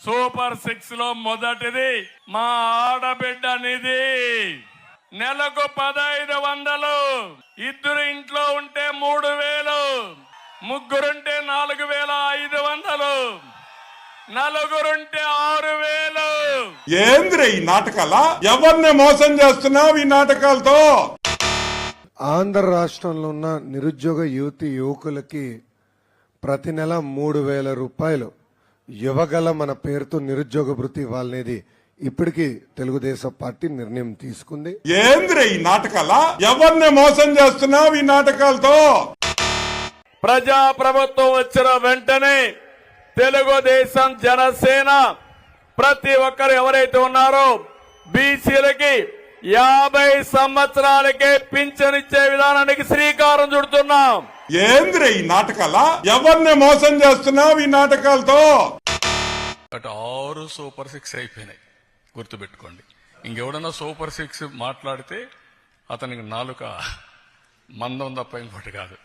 Super 6 లో మొదటిది మా ఆడబిడ్డ నిధి. నెలకు 1500, ఇద్దరు ఇంట్లో ఉంటే 3000, ముగ్గురుంటే 4500, నలుగురుంటే 6000. ఏంద్ర ఈ నాటకాల? ఎవరిని మోసం చేస్తున్నావు ఈ నాటకాలతో? ఆంధ్ర రాష్ట్రంలో ఉన్న నిరుద్యోగ యువకులకి ప్రతి నెల 3000 రూపాయలు ఇవ్వగల మన పేరుతో నిరుద్యోగ భృతి ఇవ్వాలనేది ఇప్పటికీ తెలుగుదేశం పార్టీ నిర్ణయం తీసుకుంది. ఏంద్ర ఈ నాటకాల? ఎవరిని మోసం చేస్తున్నావు ఈ నాటకాలతో? ప్రజా ప్రభుత్వం వచ్చిన వెంటనే తెలుగుదేశం, జనసేన ప్రతి ఒక్కరు ఎవరైతే ఉన్నారో బీసీలకి 50 సంవత్సరాలకే పింఛనిచ్చే విధానానికి శ్రీకారం చుడుతున్నాం. ఏంద్ర ఈ నాటకాల? ఎవరిని మోసం చేస్తున్నావు ఈ నాటకాలతో? 6 సూపర్ 6 అయిపోయినాయి, గుర్తుపెట్టుకోండి. ఇంకెవడన్నా సూపర్ 6 మాట్లాడితే అతనికి నాలుక మందం తప్ప ఇంకోటి కాదు.